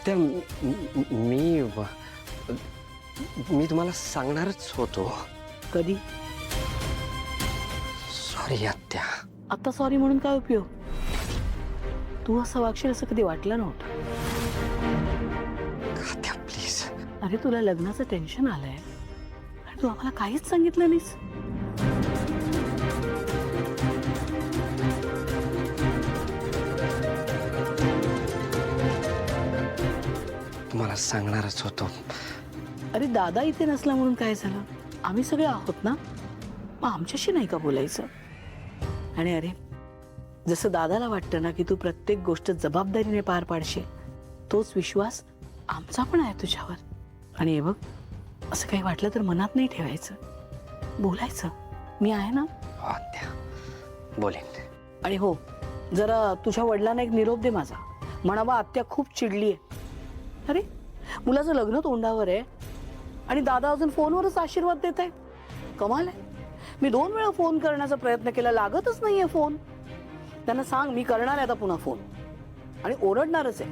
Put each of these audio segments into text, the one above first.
आत्या मी तुम्हाला सांगणारच होतो. कधी? सॉरी आत्या. आता सॉरी म्हणून काय उपयोग? तू असं वागशील असं कधी वाटलं नव्हतं. आत्या प्लीज. अरे तुला लग्नाचं टेन्शन आलंय आणि तू आम्हाला काहीच सांगितलं नाहीस. तुम्हाला सांगणारच होतो. अरे दादा इथे नसला म्हणून काय झालं? आम्ही सगळे आहोत ना, मग आमच्याशी नाही का बोलायचं? आणि अरे जसं दादाला वाटतं ना की तू प्रत्येक गोष्ट जबाबदारीने पार पाडशील, तोच विश्वास आमचा पण आहे तुझ्यावर. आणि हे बघ, असं काही वाटलं तर मनात नाही ठेवायचं, बोलायचं. मी आहे ना. आत्या बोलेन. आणि हो, जरा तुझ्या वडिलांना एक निरोप दे माझा. म्हणावा आत्या खूप चिडली आहे. अरे मुलाचं लग्न तोंडावर आहे आणि दादा अजून फोनवरच आशीर्वाद देत आहे. कमाल आहे. मी 2 वेळा फोन करण्याचा प्रयत्न केला, लागतच नाहीये फोन. त्यांना सांग मी करणार आहे आता पुन्हा फोन आणि ओरडणारच आहे.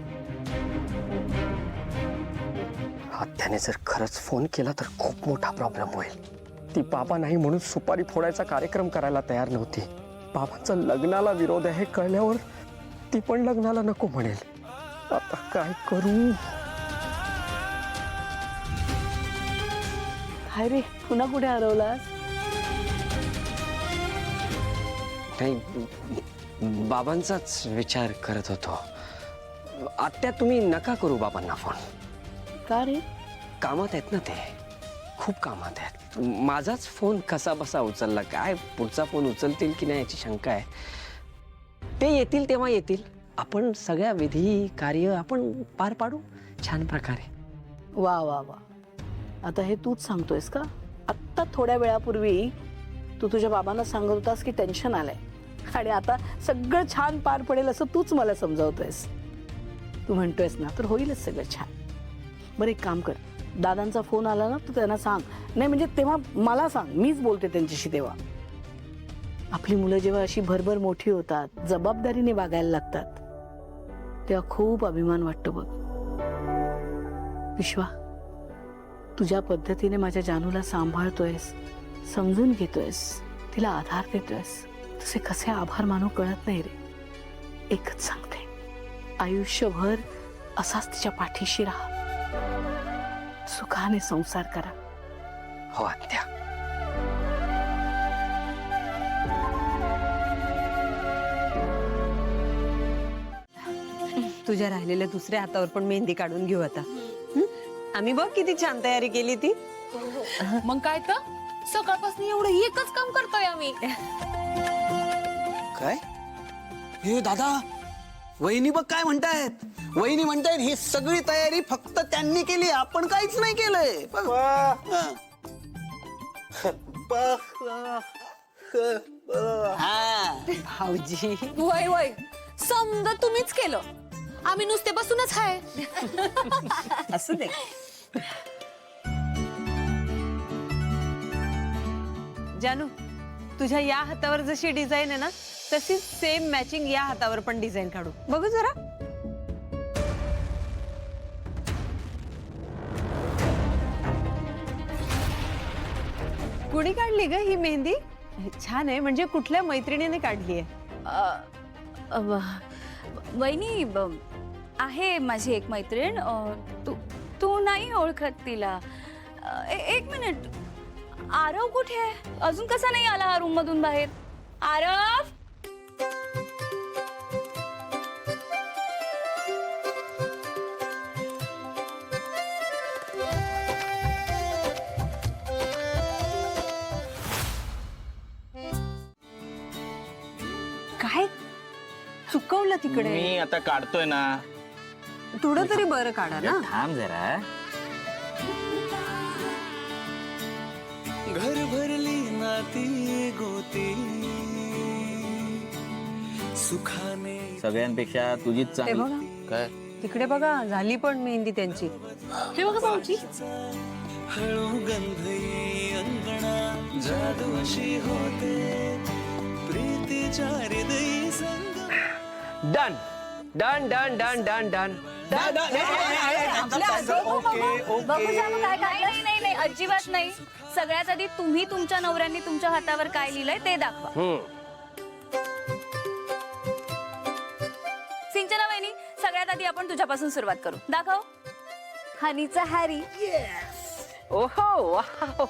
आत्याने जर खरंच फोन केला तर खूप मोठा प्रॉब्लेम होईल. ती बाबा नाही म्हणून सुपारी फोडायचा कार्यक्रम करायला तयार नव्हती. बाबांचा लग्नाला विरोध आहे कळल्यावर ती पण लग्नाला नको म्हणेल. आता काय करू? काय रे, पुन्हा कुठे हरवलास? नाही, बाबांचाच विचार करत होतो. आत्या तुम्ही नका करू बाबांना फोन. का रे? कामात आहेत ना ते, खूप कामात आहेत. माझाच फोन कसा बसा उचलला, काय पुढचा फोन उचलतील की नाही याची शंका आहे. ते येतील तेव्हा येतील. आपण सगळ्या विधी कार्य आपण पार पाडू छान प्रकारे. वा वा वा. आता हे तूच सांगतोयस का? आत्ता थोड्या वेळापूर्वी तू तुझ्या बाबांना सांगत होतास की टेन्शन आलंय आणि आता सगळं छान पार पडेल असं तूच मला समजावतोयस. तू म्हणतोयस ना, तर होईलच सगळं छान. बरं एक काम कर, दादांचा फोन आला ना तू त्यांना सांग. नाही म्हणजे तेव्हा मला सांग, मीच बोलते त्यांच्याशी. तेव्हा आपली मुलं जेव्हा अशी भरभर मोठी होतात, जबाबदारीने वागायला लागतात, तेव्हा खूप अभिमान वाटतो बघ. विश्वा, तुझ्या पद्धतीने माझ्या जानूला सांभाळतोयस, समजून घेतोयस, तिला आधार देतोयस. तुझे कसे आभार मानू कळत नाही रे. एकच सांगते, आयुष्यभर असाच तिच्या पाठीशी राहा, सुखाने संसार करा. हो आत्या. तुझ्या राहिलेल्या दुसऱ्या हातावर पण मेहंदी काढून घेऊ आता. आम्ही बघ किती छान तयारी केली ती. मग काय तर सकाळपासून एवढं एकच काम करतोय आम्ही. काय? हे दादा, वहिनी बघ काय म्हणतायत. वहिनी म्हणतायत ही सगळी तयारी फक्त त्यांनी केली, आपण काहीच नाही केलंय. भाऊजी वय वय, समजा तुम्हीच केलं, आम्ही नुसते बसूनच आहे. असू दे. जानू, तुझ्या या हातावर जशी डिझाईन आहे ना, तशी सेम मॅचिंग या हातावर पण डिझाईन काढू. बघू जरा. कुणी काढली ग ही मेहंदी? छान आहे. म्हणजे कुठल्या मैत्रिणीने काढली आहे? वहिनी आहे माझी एक मैत्रीण. तू नाही ओळखत तिला? एक मिनिट, आरव कुठे आहे? अजून कसा नाही आला हा रूम मधून बाहेर? आरव, काय चुकवलं तिकडे? मी आता काढतोय ना. थोडं तरी बरं काढा ना. थांब जरा. घर भरली नाती गोती सुखाने. सगळ्यांपेक्षा तुझीच ते चांगली. बघा काय? तिकडे बघा, झाली पण मेहंदी त्यांची. हे बघा भाऊजी, हळू गंधई अंगणा जादू अशी होते प्रीतीच्या हृदयी संग. Done. Done done done done done बघू जानू काय काय नाही नाही नाही अजिबात नाही. सगळ्यात आधी तुम्ही तुमच्या नवऱ्यांनी तुमच्या हातावर काय लिहिलंय ते दाखवा. सिंचना वहिनी, सगळ्यात आधी आपण तुझ्यापासून सुरुवात करू. दाखव. हनीचा हॅरी. ओहो वाव.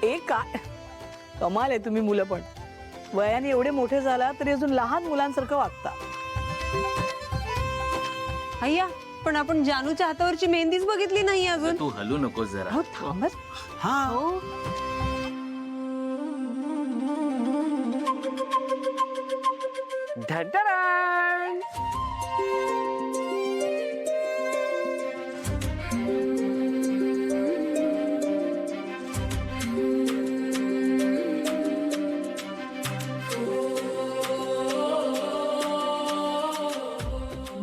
एक काय कमाल आहे तुम्ही मुलं पण. वयाने एवढे मोठे झाला तरी अजून लहान मुलांसारखं वागता. अय्या, पण आपण जानूच्या हातावरची मेहंदीच बघितली नाही अजून. तू हलू नकोस जरा. हो थांबच. हा धडधडण.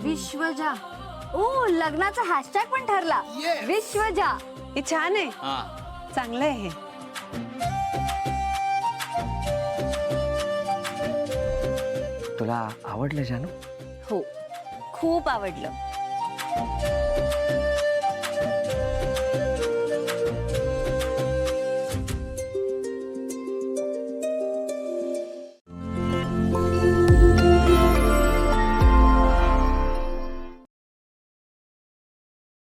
विश्वजा. ओ, लग्नाचा हॅशटॅग पण ठरला. विश्वजा. हे छान आहे, हा चांगलं आहे हे. तुला आवडलं जानू? हो, खूप आवडलं.